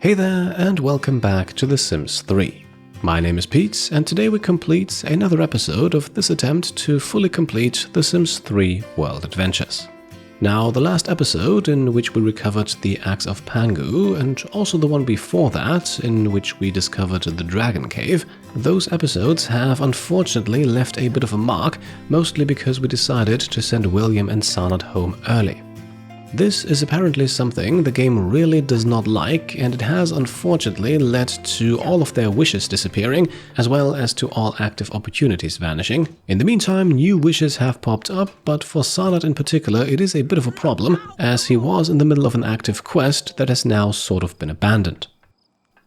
Hey there and welcome back to The Sims 3. My name is Pete and today we complete another episode of this attempt to fully complete The Sims 3 World Adventures. Now, the last episode in which we recovered the Axe of Pangu and also the one before that in which we discovered the Dragon Cave, those episodes have unfortunately left a bit of a mark, mostly because we decided to send William and Sarnat home early. This is apparently something the game really does not like, and it has unfortunately led to all of their wishes disappearing, as well as to all active opportunities vanishing. In the meantime, new wishes have popped up, but for Sarnat in particular it is a bit of a problem, as he was in the middle of an active quest that has now sort of been abandoned.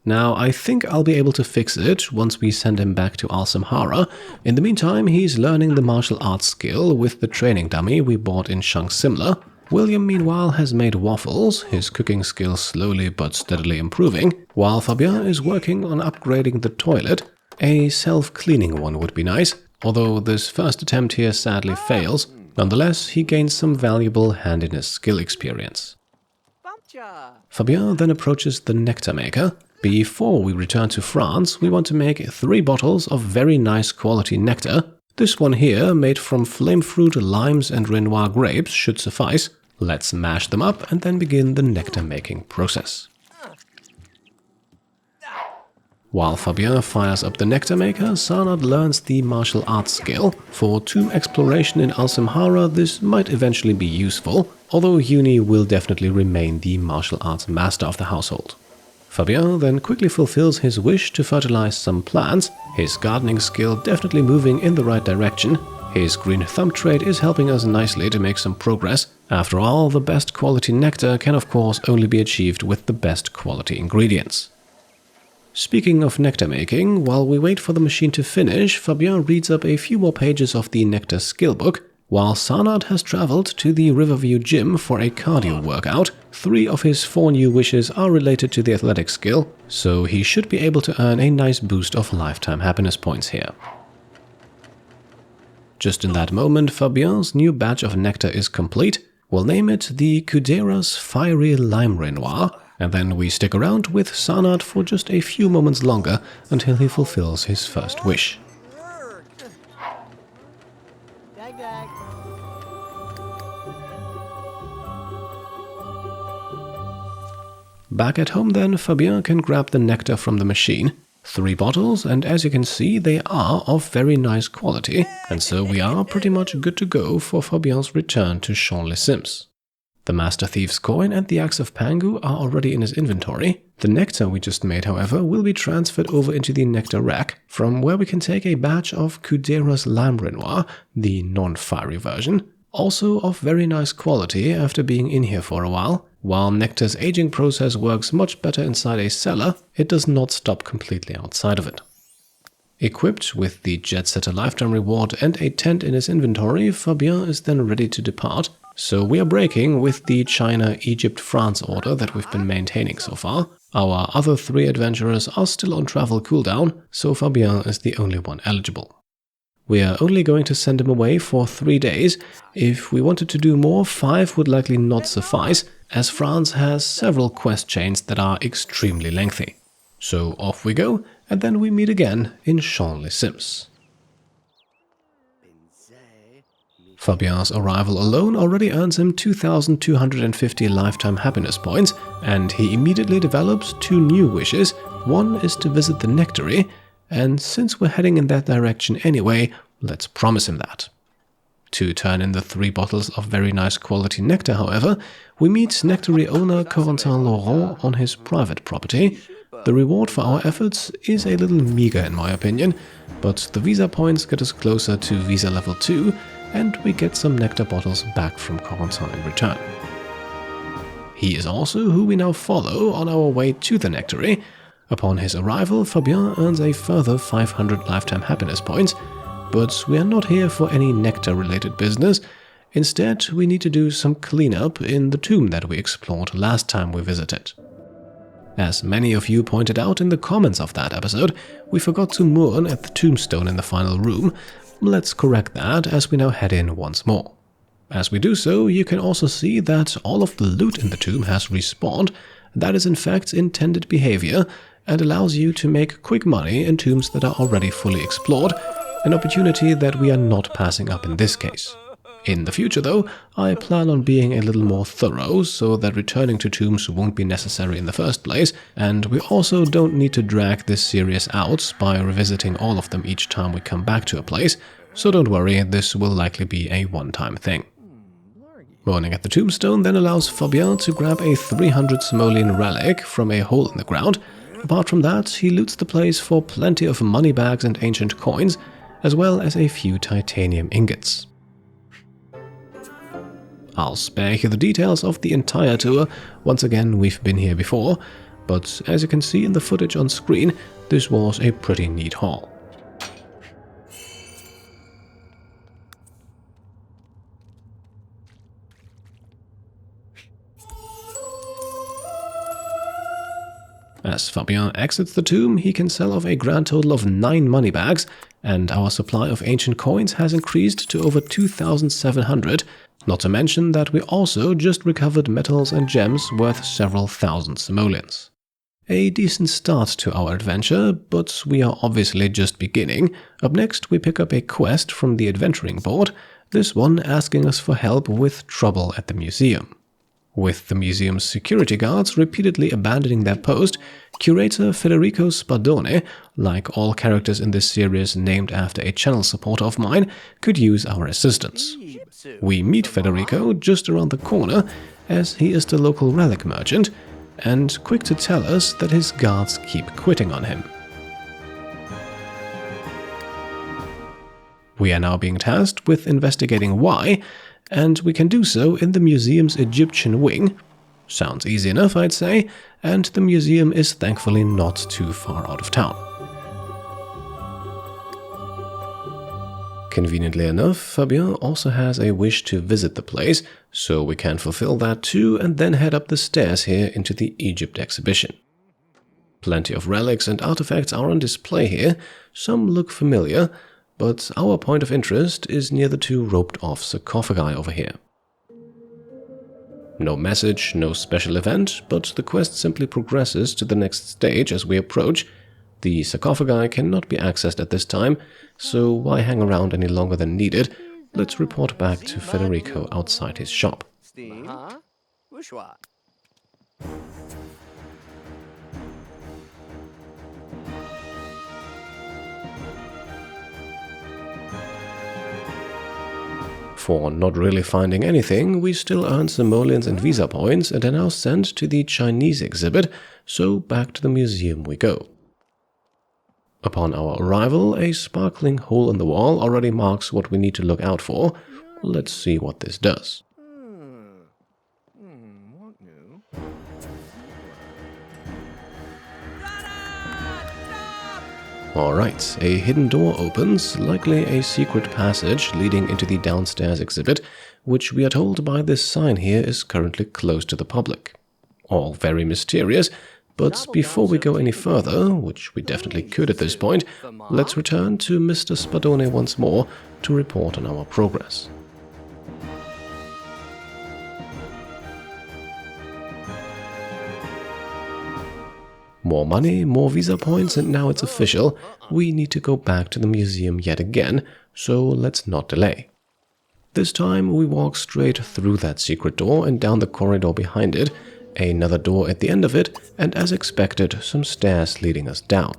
Now, I think I'll be able to fix it once we send him back to Al-Samhara. In the meantime, he's learning the martial arts skill with the training dummy we bought in Shang Simla. William, meanwhile, has made waffles, his cooking skills slowly but steadily improving, while Fabien is working on upgrading the toilet. A self-cleaning one would be nice, although this first attempt here sadly fails. Nonetheless, he gains some valuable handiness skill experience. Fabien then approaches the nectar maker. Before we return to France, we want to make 3 bottles of very nice quality nectar. This one here, made from flame fruit, limes and Renoir grapes, should suffice. Let's mash them up and then begin the nectar making process. While Fabien fires up the nectar maker, Sarnat learns the martial arts skill. For tomb exploration in Al-Samhara, this might eventually be useful, although Uni will definitely remain the martial arts master of the household. Fabien then quickly fulfills his wish to fertilize some plants, his gardening skill definitely moving in the right direction. His green thumb trait is helping us nicely to make some progress. After all, the best quality nectar can of course only be achieved with the best quality ingredients. Speaking of nectar making, while we wait for the machine to finish, Fabien reads up a few more pages of the nectar skill book. While Sarnat has traveled to the Riverview gym for a cardio workout, 3 of his 4 new wishes are related to the athletic skill, so he should be able to earn a nice boost of lifetime happiness points here. Just in that moment, Fabien's new batch of nectar is complete. We'll name it the Cudera's Fiery Lime Renoir, and then we stick around with Sarnat for just a few moments longer until he fulfills his first wish. Back at home then, Fabien can grab the nectar from the machine. 3 bottles, and as you can see, they are of very nice quality, and so we are pretty much good to go for Fabien's return to Champs-les-Sims. The Master Thief's coin and the Axe of Pangu are already in his inventory. The nectar we just made, however, will be transferred over into the nectar rack, from where we can take a batch of Cudera's Lime Renoir, the non-fiery version, also of very nice quality after being in here for a while. While nectar's aging process works much better inside a cellar, it does not stop completely outside of it. Equipped with the Jet Setter lifetime reward and a tent in his inventory, Fabien is then ready to depart. So we are breaking with the China, Egypt, France order that we've been maintaining so far. Our other 3 adventurers are still on travel cooldown, so Fabien is the only one eligible. We are only going to send him away for 3 days. If we wanted to do more, 5 would likely not suffice, as France has several quest chains that are extremely lengthy. So off we go, and then we meet again in Champs-les-Sims. Fabien's arrival alone already earns him 2,250 lifetime happiness points, and he immediately develops 2 new wishes. One is to visit the nectary, and since we're heading in that direction anyway, let's promise him that. To turn in the 3 bottles of very nice quality nectar, however, we meet nectary owner Corentin Laurent on his private property. The reward for our efforts is a little meager in my opinion, but the visa points get us closer to visa level 2, and we get some nectar bottles back from Corentin in return. He is also who we now follow on our way to the nectary. Upon his arrival, Fabien earns a further 500 lifetime happiness points, but we are not here for any nectar-related business. Instead, we need to do some cleanup in the tomb that we explored last time we visited. As many of you pointed out in the comments of that episode, we forgot to mourn at the tombstone in the final room. Let's correct that as we now head in once more. As we do so, you can also see that all of the loot in the tomb has respawned. That is in fact intended behavior and allows you to make quick money in tombs that are already fully explored, an opportunity that we are not passing up in this case. In the future, though, I plan on being a little more thorough so that returning to tombs won't be necessary in the first place, and we also don't need to drag this series out by revisiting all of them each time we come back to a place, so don't worry, this will likely be a one-time thing. Mourning at the tombstone then allows Fabien to grab a 300 simoleon relic from a hole in the ground. Apart from that, he loots the place for plenty of money bags and ancient coins, as well as a few titanium ingots. I'll spare you the details of the entire tour, once again we've been here before, but as you can see in the footage on screen, this was a pretty neat haul. As Fabien exits the tomb, he can sell off a grand total of 9 money bags, and our supply of ancient coins has increased to over 2,700, not to mention that we also just recovered metals and gems worth several thousand simoleons. A decent start to our adventure, but we are obviously just beginning. Up next we pick up a quest from the adventuring board, this one asking us for help with trouble at the museum. With the museum's security guards repeatedly abandoning their post, curator Federico Spadone, like all characters in this series named after a channel supporter of mine, could use our assistance. We meet Federico just around the corner, as he is the local relic merchant, and quick to tell us that his guards keep quitting on him. We are now being tasked with investigating why, and we can do so in the museum's Egyptian wing. Sounds easy enough, I'd say, and the museum is thankfully not too far out of town. Conveniently enough, Fabien also has a wish to visit the place, so we can fulfill that too and then head up the stairs here into the Egypt exhibition. Plenty of relics and artifacts are on display here, some look familiar, but our point of interest is near the 2 roped-off sarcophagi over here. No message, no special event, but the quest simply progresses to the next stage as we approach. The sarcophagi cannot be accessed at this time, so why hang around any longer than needed? Let's report back to Federico outside his shop. For not really finding anything, we still earn simoleons and visa points and are now sent to the Chinese exhibit, so back to the museum we go. Upon our arrival, a sparkling hole in the wall already marks what we need to look out for. Let's see what this does. Alright, a hidden door opens, likely a secret passage leading into the downstairs exhibit, which we are told by this sign here is currently closed to the public. All very mysterious, but before we go any further, which we definitely could at this point, let's return to Mr. Spadone once more to report on our progress. More money, more visa points, and now it's official. We need to go back to the museum yet again, so let's not delay. This time we walk straight through that secret door and down the corridor behind it, another door at the end of it, and as expected, some stairs leading us down.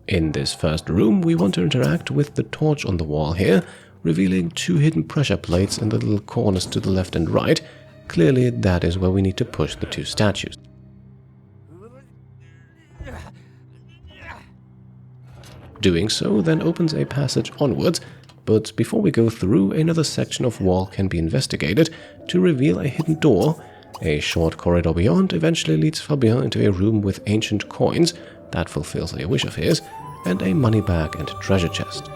In this first room, we want to interact with the torch on the wall here, revealing 2 hidden pressure plates in the little corners to the left and right. Clearly, that is where we need to push the 2 statues. Doing so then opens a passage onwards, but before we go through, another section of wall can be investigated to reveal a hidden door. A short corridor beyond eventually leads Fabien into a room with ancient coins, that fulfills a wish of his, and a money bag and treasure chest.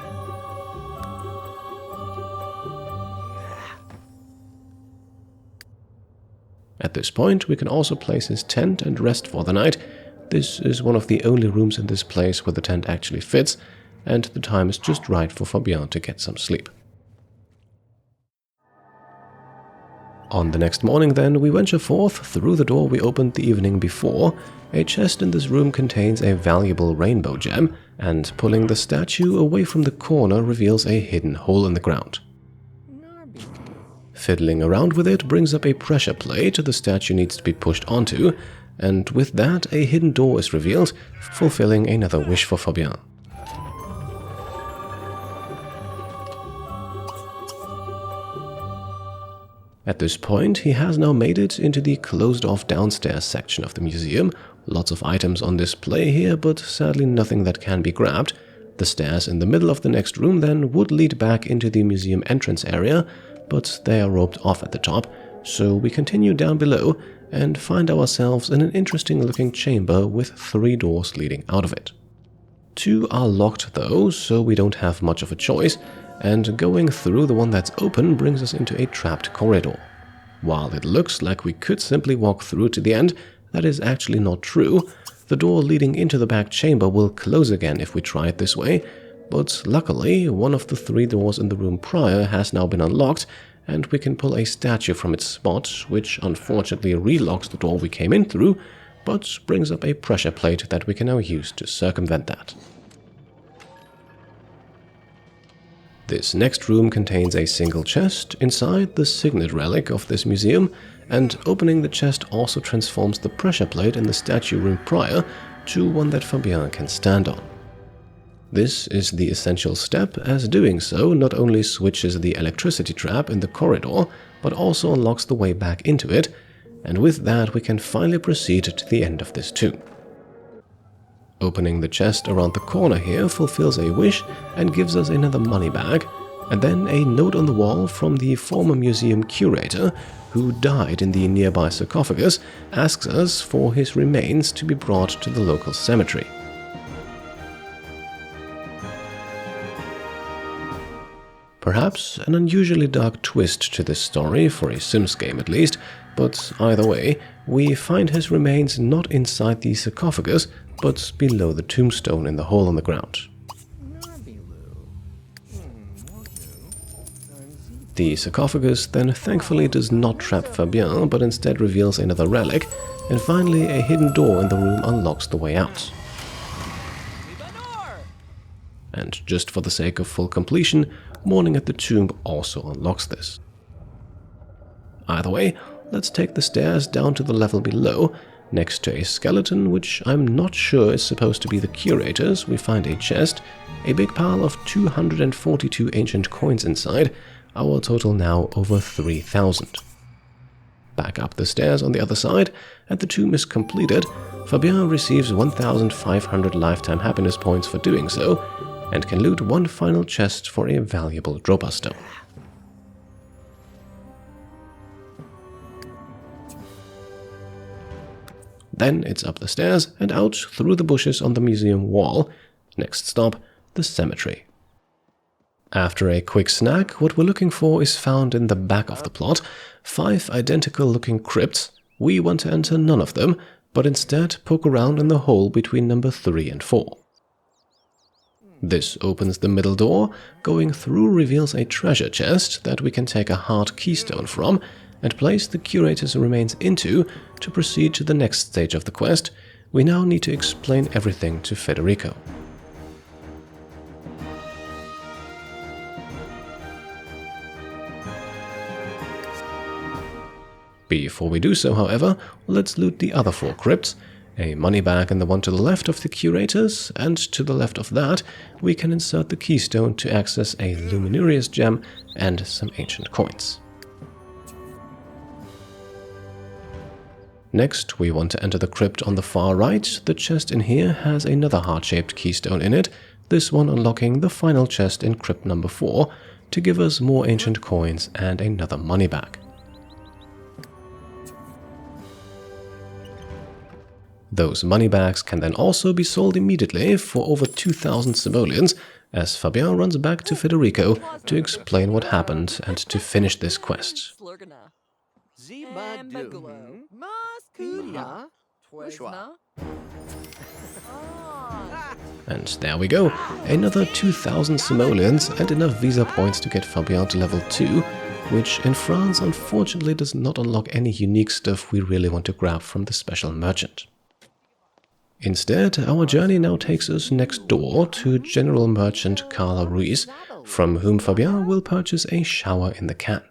At this point, we can also place his tent and rest for the night. This is one of the only rooms in this place where the tent actually fits, and the time is just right for Fabien to get some sleep. On the next morning then, we venture forth through the door we opened the evening before. A chest in this room contains a valuable rainbow gem, and pulling the statue away from the corner reveals a hidden hole in the ground. Fiddling around with it brings up a pressure plate the statue needs to be pushed onto, and with that a hidden door is revealed, fulfilling another wish for Fabien. At this point, he has now made it into the closed-off downstairs section of the museum. Lots of items on display here, but sadly nothing that can be grabbed. The stairs in the middle of the next room then would lead back into the museum entrance area, but they are roped off at the top, so we continue down below and find ourselves in an interesting-looking chamber with 3 doors leading out of it. 2 are locked though, so we don't have much of a choice, and going through the one that's open brings us into a trapped corridor. While it looks like we could simply walk through to the end, that is actually not true. The door leading into the back chamber will close again if we try it this way, but luckily one of the 3 doors in the room prior has now been unlocked, and we can pull a statue from its spot, which unfortunately relocks the door we came in through, but brings up a pressure plate that we can now use to circumvent that. This next room contains a single chest, inside the signet relic of this museum, and opening the chest also transforms the pressure plate in the statue room prior to one that Fabien can stand on. This is the essential step, as doing so not only switches the electricity trap in the corridor, but also unlocks the way back into it, and with that we can finally proceed to the end of this tomb. Opening the chest around the corner here fulfills a wish and gives us another money bag, and then a note on the wall from the former museum curator, who died in the nearby sarcophagus, asks us for his remains to be brought to the local cemetery. Perhaps an unusually dark twist to this story, for a Sims game at least, but either way, we find his remains not inside the sarcophagus, but below the tombstone in the hole in the ground. The sarcophagus then thankfully does not trap Fabien, but instead reveals another relic, and finally a hidden door in the room unlocks the way out. And just for the sake of full completion, mourning at the tomb also unlocks this. Either way, let's take the stairs down to the level below. Next to a skeleton, which I'm not sure is supposed to be the curator's, we find a chest, a big pile of 242 ancient coins inside, our total now over 3,000. Back up the stairs on the other side, and the tomb is completed. Fabien receives 1,500 lifetime happiness points for doing so, and can loot one final chest for a valuable dropper stone. Then it's up the stairs and out through the bushes on the museum wall. Next stop, the cemetery. After a quick snack, what we're looking for is found in the back of the plot. 5 identical looking crypts. We want to enter none of them, but instead poke around in the hole between number 3 and 4. This opens the middle door. Going through reveals a treasure chest that we can take a hard keystone from and place the curator's remains into to proceed to the next stage of the quest. We now need to explain everything to Federico. Before we do so, however, let's loot the other 4 crypts. A money bag in the one to the left of the curator's, and to the left of that we can insert the keystone to access a luminurious gem and some ancient coins. Next, we want to enter the crypt on the far right. The chest in here has another heart-shaped keystone in it, this one unlocking the final chest in crypt number 4 to give us more ancient coins and another money bag. Those money bags can then also be sold immediately for over 2,000 simoleons, as Fabien runs back to Federico to explain what happened and to finish this quest. And there we go, another 2,000 simoleons and enough visa points to get Fabien to level 2. which in France unfortunately does not unlock any unique stuff we really want to grab from the special merchant. Instead, our journey now takes us next door to General Merchant Carla Ruiz, from whom Fabien will purchase a shower in the can.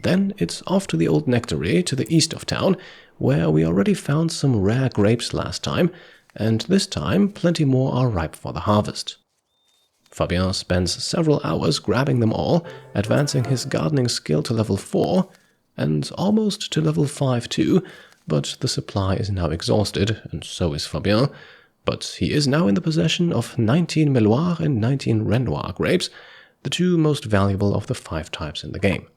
Then it's off to the old nectary to the east of town, where we already found some rare grapes last time, and this time plenty more are ripe for the harvest. Fabien spends several hours grabbing them all, advancing his gardening skill to level 4, and almost to level 5 too, but the supply is now exhausted, and so is Fabien. But he is now in the possession of 19 Meloir and 19 Renoir grapes, the two most valuable of the 5 types in the game.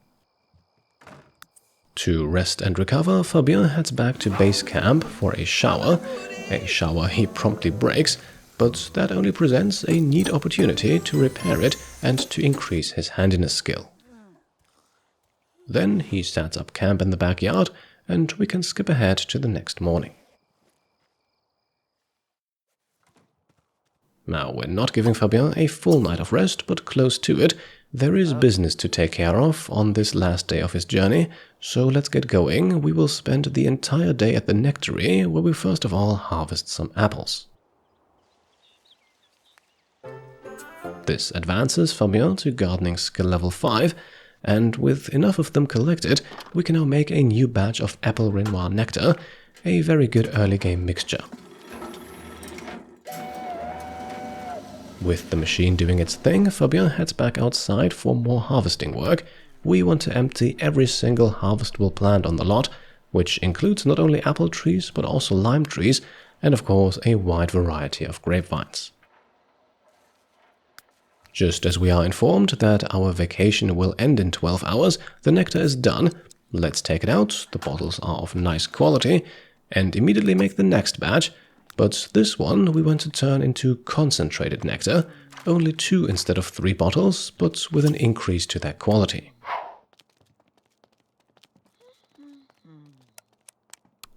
To rest and recover, Fabien heads back to base camp for a shower he promptly breaks, but that only presents a neat opportunity to repair it and to increase his handiness skill. Then he sets up camp in the backyard, and we can skip ahead to the next morning. Now, we're not giving Fabien a full night of rest, but close to it. There is business to take care of on this last day of his journey, so let's get going. We will spend the entire day at the nectary, where we first of all harvest some apples. This advances Fabien to gardening skill level 5, and with enough of them collected, we can now make a new batch of apple Renoir nectar, a very good early game mixture. With the machine doing its thing, Fabien heads back outside for more harvesting work. We want to empty every single harvestable plant on the lot, which includes not only apple trees but also lime trees, and of course a wide variety of grapevines. Just as we are informed that our vacation will end in 12 hours, the nectar is done. Let's take it out, the bottles are of nice quality, and immediately make the next batch. But this one we want to turn into concentrated nectar, only 2 instead of 3 bottles, but with an increase to their quality.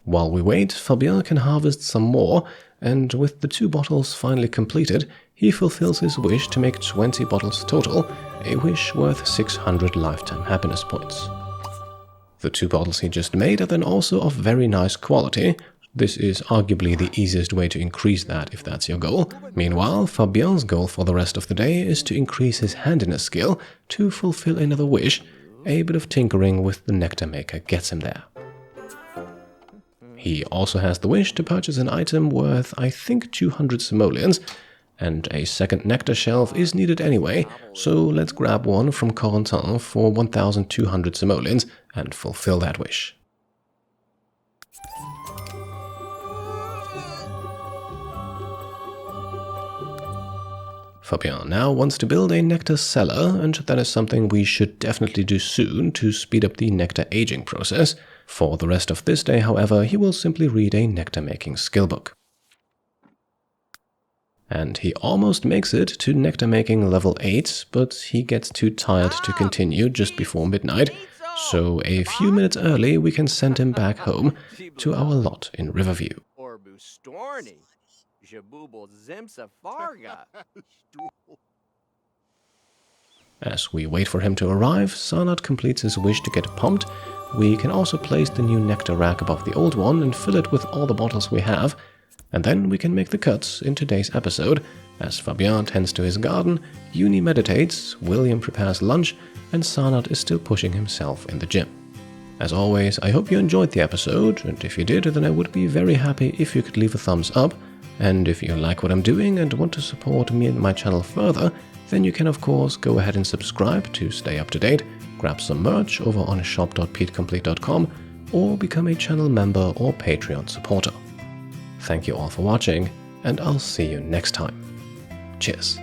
While we wait, Fabien can harvest some more, and with the 2 bottles finally completed, he fulfills his wish to make 20 bottles total, a wish worth 600 lifetime happiness points. The 2 bottles he just made are then also of very nice quality. This is arguably the easiest way to increase that if that's your goal. Meanwhile, Fabien's goal for the rest of the day is to increase his handiness skill to fulfill another wish. A bit of tinkering with the nectar maker gets him there. He also has the wish to purchase an item worth, I think, 200 simoleons, and a second nectar shelf is needed anyway, so let's grab one from Corentin for 1200 simoleons and fulfill that wish. Fabien now wants to build a nectar cellar, and that is something we should definitely do soon to speed up the nectar aging process. For the rest of this day, however, he will simply read a nectar making skill book. And he almost makes it to nectar making level 8, but he gets too tired to continue just before midnight, so a few minutes early we can send him back home to our lot in Riverview. As we wait for him to arrive, Sarnat completes his wish to get pumped. We can also place the new nectar rack above the old one and fill it with all the bottles we have. And then we can make the cuts in today's episode. As Fabien tends to his garden, Uni meditates, William prepares lunch, and Sarnat is still pushing himself in the gym. As always, I hope you enjoyed the episode, and if you did, then I would be very happy if you could leave a thumbs up. And if you like what I'm doing and want to support me and my channel further, then you can of course go ahead and subscribe to stay up to date, grab some merch over on shop.petecomplete.com, or become a channel member or Patreon supporter. Thank you all for watching, and I'll see you next time. Cheers.